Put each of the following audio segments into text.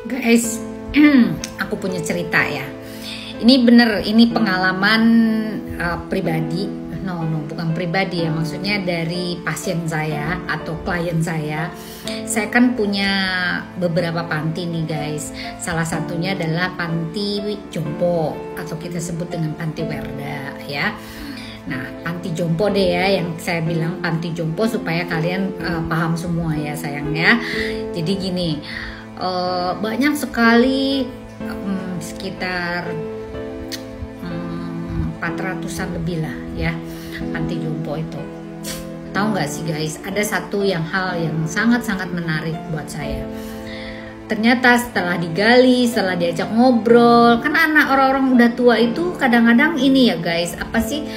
Guys, aku punya cerita ya. Ini bener, ini pengalaman pribadi. No, bukan pribadi ya. Maksudnya dari pasien saya atau klien saya. Saya kan punya beberapa panti nih guys. Salah satunya adalah panti jompo atau kita sebut dengan panti werda ya. Nah, panti jompo deh ya, yang saya bilang panti jompo supaya kalian paham semua ya sayang ya. Jadi gini. Banyak sekali sekitar 400-an lebih lah ya panti jompo itu. Tahu nggak sih guys, ada satu hal yang sangat-sangat menarik buat saya. Ternyata setelah digali, setelah diajak ngobrol, kan anak orang-orang udah tua itu kadang-kadang ini ya guys, apa sih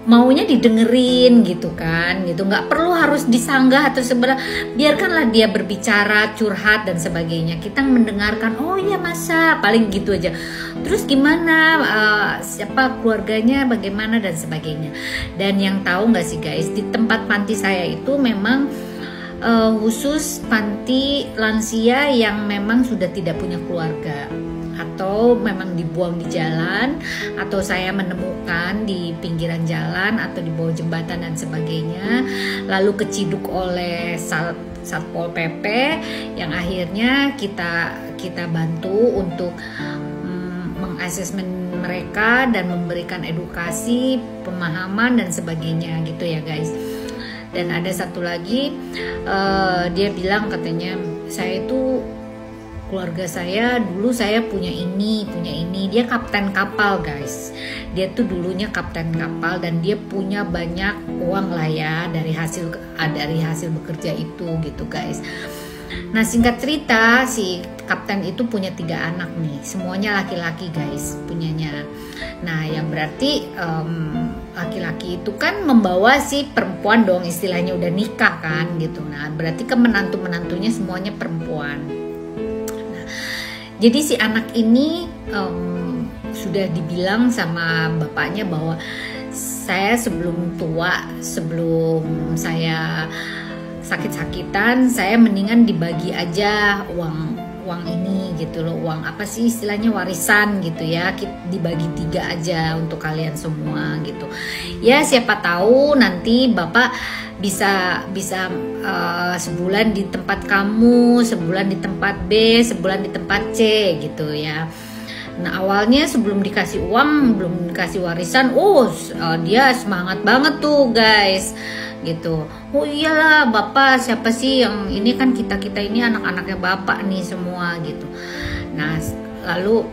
maunya didengerin gitu kan, gitu, nggak perlu harus disanggah atau sebenarnya biarkanlah dia berbicara, curhat dan sebagainya, kita mendengarkan. Oh iya masa, paling gitu aja. Terus gimana, siapa keluarganya, bagaimana dan sebagainya. Dan yang tahu nggak sih guys, di tempat panti saya itu memang khusus panti lansia yang memang sudah tidak punya keluarga, atau memang dibuang di jalan, atau saya menemukan di pinggiran jalan atau di bawah jembatan dan sebagainya, lalu keciduk oleh Satpol PP yang akhirnya kita bantu untuk mengasesmen mereka dan memberikan edukasi, pemahaman dan sebagainya gitu ya guys. Dan ada satu lagi, dia bilang katanya, saya itu keluarga saya dulu saya punya ini, dia kapten kapal guys. Dia tuh dulunya kapten kapal dan dia punya banyak uang lah ya dari hasil bekerja itu gitu guys. Nah singkat cerita, si kapten itu punya 3 anak nih, semuanya laki-laki guys punyanya. Nah yang berarti laki-laki itu kan membawa si perempuan dong, istilahnya udah nikah kan gitu. Nah berarti ke menantu-menantunya semuanya perempuan. Jadi si anak ini sudah dibilang sama bapaknya bahwa saya sebelum tua, sebelum saya sakit-sakitan, saya mendingan dibagi aja uang ini gitu loh, uang apa sih istilahnya, warisan gitu ya, dibagi 3 aja untuk kalian semua gitu. Ya siapa tahu nanti bapak bisa sebulan di tempat kamu, sebulan di tempat B, sebulan di tempat C gitu ya. Nah awalnya sebelum dikasih uang, belum dikasih warisan, dia semangat banget tuh guys gitu. Oh iyalah bapak, siapa sih yang ini, kan kita ini anak-anaknya bapak nih semua gitu. Nah lalu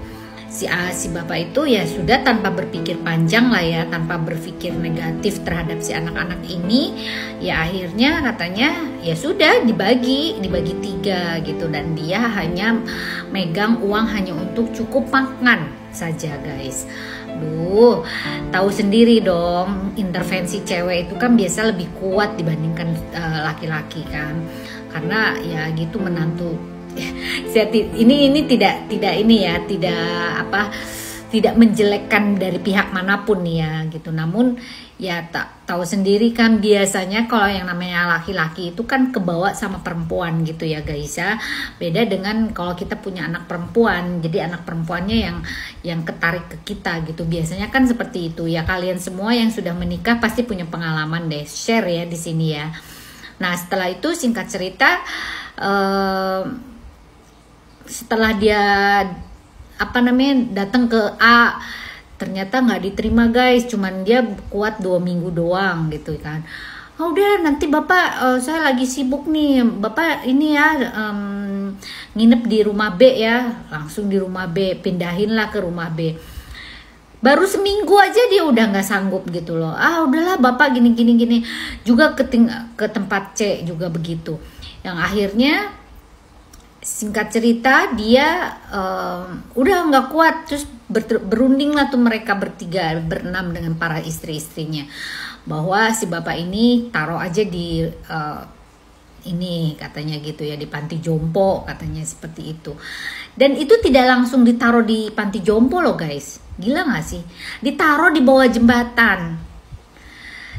si bapak itu ya sudah tanpa berpikir panjang lah ya, tanpa berpikir negatif terhadap si anak-anak ini, ya akhirnya katanya ya sudah dibagi 3 gitu, dan dia hanya megang uang hanya untuk cukup makan saja guys. Tahu sendiri dong, intervensi cewek itu kan biasa lebih kuat dibandingkan laki-laki kan, karena ya gitu menantu. Ini tidak ini ya, tidak menjelekkan dari pihak manapun ya gitu. Namun ya tahu sendiri kan, biasanya kalau yang namanya laki-laki itu kan kebawa sama perempuan gitu ya guys ya. Beda dengan kalau kita punya anak perempuan, jadi anak perempuannya yang ketarik ke kita gitu. Biasanya kan seperti itu ya. Kalian semua yang sudah menikah pasti punya pengalaman deh, share ya di sini ya. Nah setelah itu singkat cerita, setelah dia datang ke A, ternyata nggak diterima guys, cuman dia kuat 2 minggu doang gitu kan. Udah nanti bapak, saya lagi sibuk nih, bapak ini ya nginep di rumah B ya, langsung di rumah B, pindahinlah ke rumah B. Baru seminggu aja dia udah nggak sanggup gitu loh. Udahlah bapak gini juga ke tempat C juga begitu. Yang akhirnya singkat cerita dia udah nggak kuat, terus berunding lah tuh mereka berenam dengan para istri-istrinya, bahwa si bapak ini taruh aja di ini katanya gitu ya, di panti jompo katanya seperti itu. Dan itu tidak langsung ditaruh di panti jompo loh guys, gila nggak sih, ditaruh di bawah jembatan.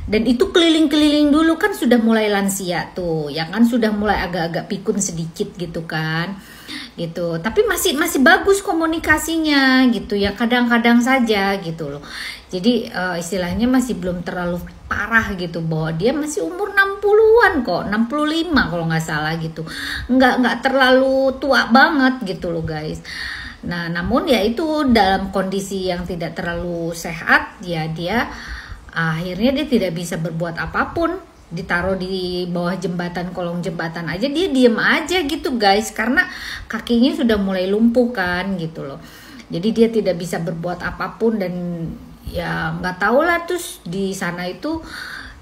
Dan itu keliling-keliling dulu kan sudah mulai lansia tuh, ya kan, sudah mulai agak-agak pikun sedikit gitu kan, gitu. Tapi masih bagus komunikasinya gitu ya, kadang-kadang saja gitu loh. Jadi istilahnya masih belum terlalu parah gitu, bahwa dia masih umur 60-an kok, 65 kalau nggak salah gitu. Nggak terlalu tua banget gitu loh guys. Nah, namun ya itu dalam kondisi yang tidak terlalu sehat, ya dia akhirnya dia tidak bisa berbuat apapun. Ditaruh di bawah jembatan, kolong jembatan aja dia diem aja gitu guys, karena kakinya sudah mulai lumpuh kan gitu loh. Jadi dia tidak bisa berbuat apapun, dan ya nggak tahu lah, terus di sana itu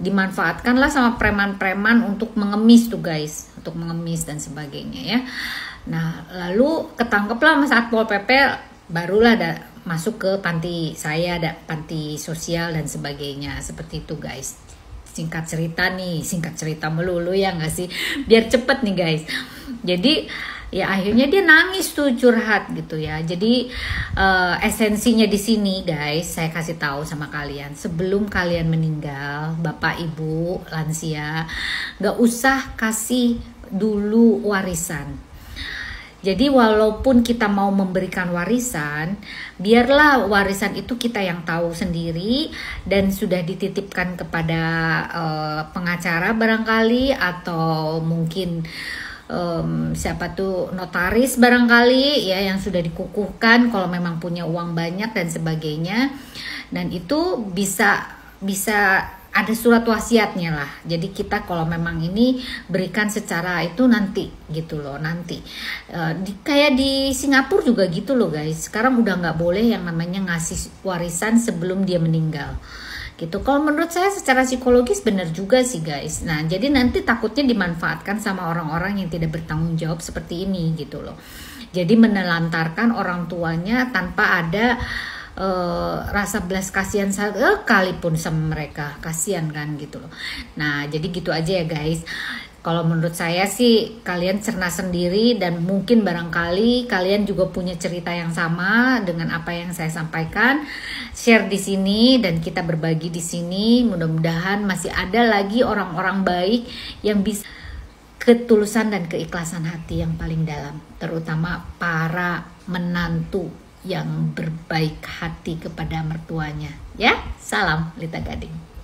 dimanfaatkan lah sama preman-preman untuk mengemis tuh guys, untuk mengemis dan sebagainya ya. Nah, lalu ketangkeplah sama Satpol PP, barulah masuk ke panti saya, ada panti sosial dan sebagainya, seperti itu guys. Singkat cerita melulu ya nggak sih, biar cepet nih guys. Jadi ya akhirnya dia nangis tuh, curhat gitu ya. Jadi esensinya di sini guys, saya kasih tahu sama kalian, sebelum kalian meninggal, bapak ibu lansia, nggak usah kasih dulu warisan. Jadi walaupun kita mau memberikan warisan, biarlah warisan itu kita yang tahu sendiri dan sudah dititipkan kepada pengacara barangkali, atau mungkin siapa tuh, notaris barangkali ya, yang sudah dikukuhkan kalau memang punya uang banyak dan sebagainya. Dan itu bisa ada surat wasiatnya lah. Jadi kita kalau memang ini berikan secara itu nanti gitu loh, nanti kayak di Singapura juga gitu loh guys. Sekarang udah nggak boleh yang namanya ngasih warisan sebelum dia meninggal gitu. Kalau menurut saya secara psikologis benar juga sih guys. Nah, jadi nanti takutnya dimanfaatkan sama orang-orang yang tidak bertanggung jawab seperti ini gitu loh. Jadi menelantarkan orang tuanya tanpa ada rasa belas kasihan sekalipun sama mereka, kasihan kan gitu loh. Nah, jadi gitu aja ya guys. Kalau menurut saya sih kalian cerna sendiri, dan mungkin barangkali kalian juga punya cerita yang sama dengan apa yang saya sampaikan. Share di sini dan kita berbagi di sini. Mudah-mudahan masih ada lagi orang-orang baik yang bisa ketulusan dan keikhlasan hati yang paling dalam, terutama para menantu yang berbaik hati kepada mertuanya ya. Salam Lita Gading.